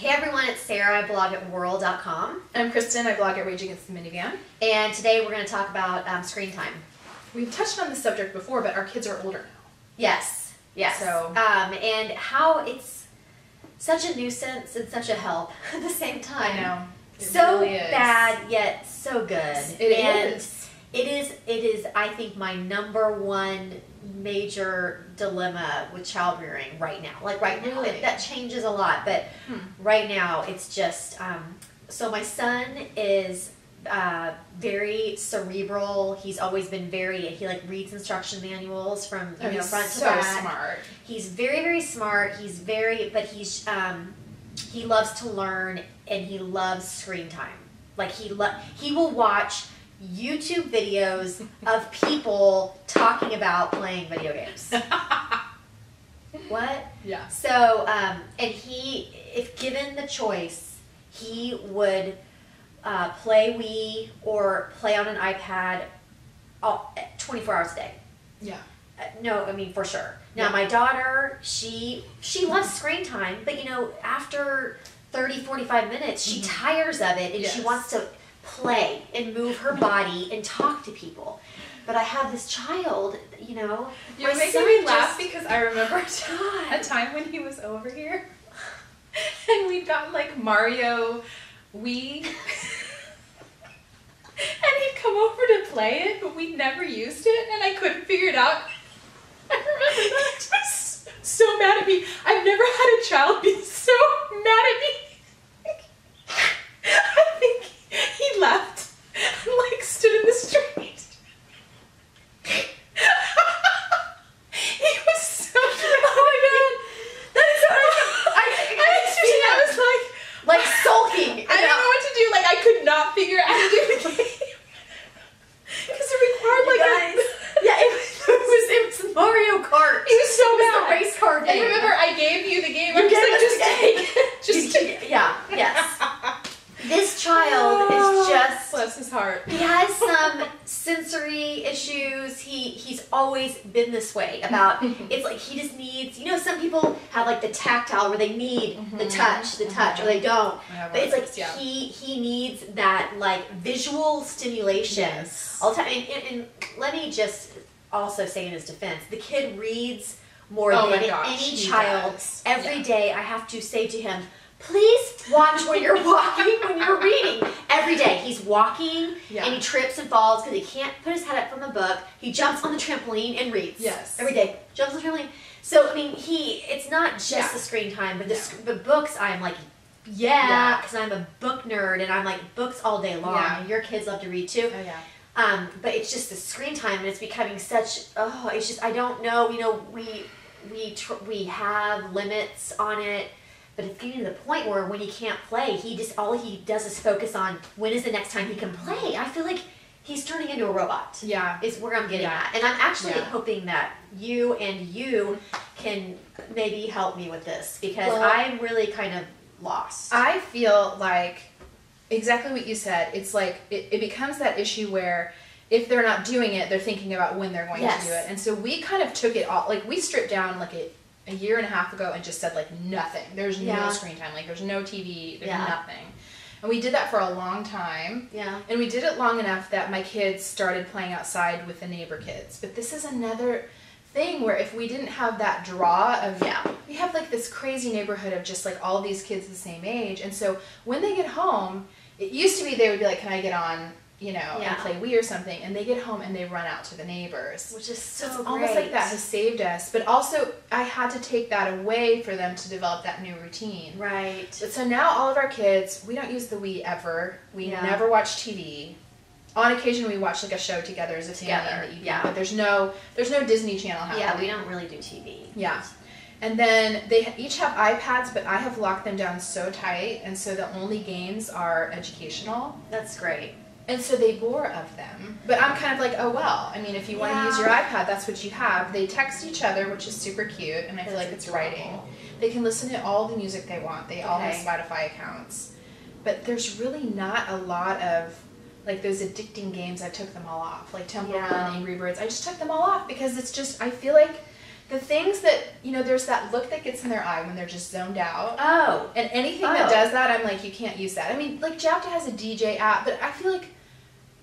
Hey everyone, it's Sarah. I blog at world.com. I'm Kristen. I blog at Rage Against the Minivan. And today we're going to talk about screen time. We've touched on this subject before, but our kids are older now. Yes. So, and how it's such a nuisance and such a help at the same time. I know. So really bad, yet so good. It is, I think, my number one major dilemma with child rearing right now. Like right now, that changes a lot, but right now it's just, so my son is very cerebral. He's always been he like reads instruction manuals from front to back. So smart. He's very, very smart. He's he loves to learn and he loves screen time. Like he will watch YouTube videos of people talking about playing video games. What? Yeah. So, and if given the choice, he would play Wii or play on an iPad 24 hours a day. Yeah. No, I mean, for sure. Now, my daughter, she loves screen time, but, after 30, 45 minutes, she tires of it, and she wants to play and move her body and talk to people. But I have this child, You're making me laugh because I remember a time when he was over here, and we'd gotten, like, Mario Wii, and he'd come over to play it, but we'd never used it, and I couldn't figure it out. I remember that. He was so mad at me. I've never had a child be so mad at me. I think he left and like stood in the street. He was so mad. Oh my god. That is so I was like sulking. I didn't know what to do. Like I could not figure out how to do the game. Because it required like it was Mario Kart. He was so mad. The race car game. And remember, I gave you the game. I'm just like, just take. Yeah. Yes. This child is just. Bless his heart. He has some sensory issues. He's always been this way about. It's like he just needs. Some people have like the tactile where they need the touch, or they don't. But it's like he needs that like visual stimulation all the time. And let me just also say in his defense, the kid reads more than any child. Every day I have to say to him, please watch when you're walking, when you're reading. Every day he's walking and he trips and falls because he can't put his head up from a book. He jumps on the trampoline and reads. Yes. Every day. Jumps on the trampoline. So, I mean, it's not just the screen time, but the books I'm like, because I'm a book nerd and I'm like books all day long. Yeah. And your kids love to read too. Oh, yeah. But it's just the screen time, and it's becoming such. It's just I don't know. We have limits on it, but it's getting to the point where when he can't play, all he does is focus on when is the next time he can play. I feel like he's turning into a robot. Yeah, is where I'm getting at, and I'm actually hoping that you can maybe help me with this because I'm really kind of lost. I feel like. Exactly what you said. It's like it becomes that issue where if they're not doing it, they're thinking about when they're going to do it. And so we kind of took it all, like we stripped down like a year and a half ago and just said like nothing. There's no screen time. Like there's no TV. There's nothing. And we did that for a long time. Yeah. And we did it long enough that my kids started playing outside with the neighbor kids. But this is another thing where if we didn't have that draw of we have like this crazy neighborhood of just like all these kids the same age, and so when they get home, it used to be they would be like, can I get on and play Wii or something, and they get home and they run out to the neighbors, which is so it's great. Almost like that has saved us, but also I had to take that away for them to develop that new routine. Right. But so now all of our kids, we don't use the Wii ever. We never watch TV. On occasion, we watch like a show together as a family in the evening, but there's no Disney Channel happening. Yeah, we don't really do TV. Yeah, and then they each have iPads, but I have locked them down so tight, and so the only games are educational. That's great. And so they bore of them. But I'm kind of like, oh well. I mean, if you want to use your iPad, that's what you have. They text each other, which is super cute, and I feel like it's writing. They can listen to all the music they want. They all have Spotify accounts. But there's really not a lot of like those addicting games. I took them all off, like Temple Run, Angry Birds. I just took them all off because it's just, I feel like The things that, there's that look that gets in their eye when they're just zoned out. Oh. And anything that does that, I'm like, you can't use that. I mean, like, Japta has a DJ app, but I feel like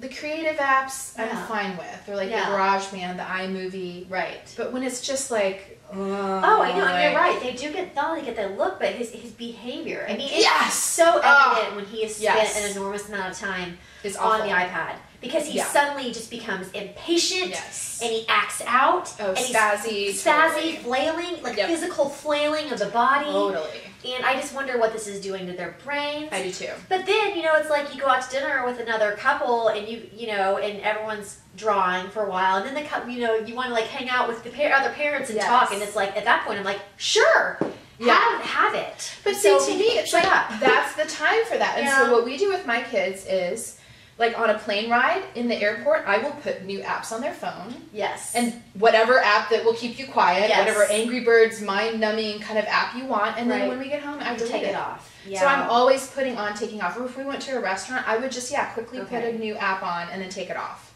the creative apps I'm fine with. Or like the GarageBand, the iMovie. Right. But when it's just like, I know, and you're right. They do not only get the look, but his behavior. I mean, it's so evident when he has spent an enormous amount of time on the iPad. Because he suddenly just becomes impatient, and he acts out, and he's spazzy, flailing, like physical flailing of the body. Totally. And I just wonder what this is doing to their brains. I do too. But then, it's like you go out to dinner with another couple, and and everyone's drawing for a while, and then the couple, you want to like hang out with the other parents and talk, and it's like at that point I'm like, sure. Have it. But see, to me, it's like that's the time for that. And so what we do with my kids is, like on a plane ride in the airport, I will put new apps on their phone. Yes. And whatever app that will keep you quiet, whatever Angry Birds mind-numbing kind of app you want, and then when we get home, I delete it off. Yeah. So I'm always putting on, taking off. Or if we went to a restaurant, I would just quickly put a new app on and then take it off.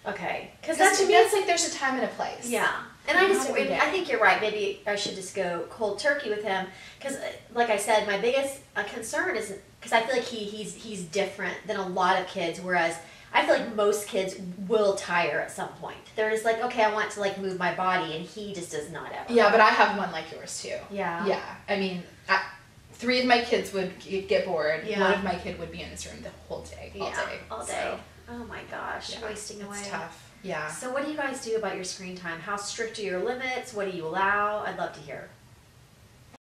Okay. Because to me, it's like there's a time and a place. Yeah. And I think you're right. Maybe I should just go cold turkey with him. Because, like I said, my biggest concern is because I feel like he's different than a lot of kids. Whereas I feel like most kids will tire at some point. They're just like, okay, I want to like move my body, and he just does not ever. Yeah, but I have one like yours too. Yeah. Yeah. I mean, 3 of my kids would get bored. Yeah. 1 of my kids would be in this room the whole day. All day. So, oh my gosh, wasting away. It's tough. Yeah. So what do you guys do about your screen time? How strict are your limits? What do you allow? I'd love to hear.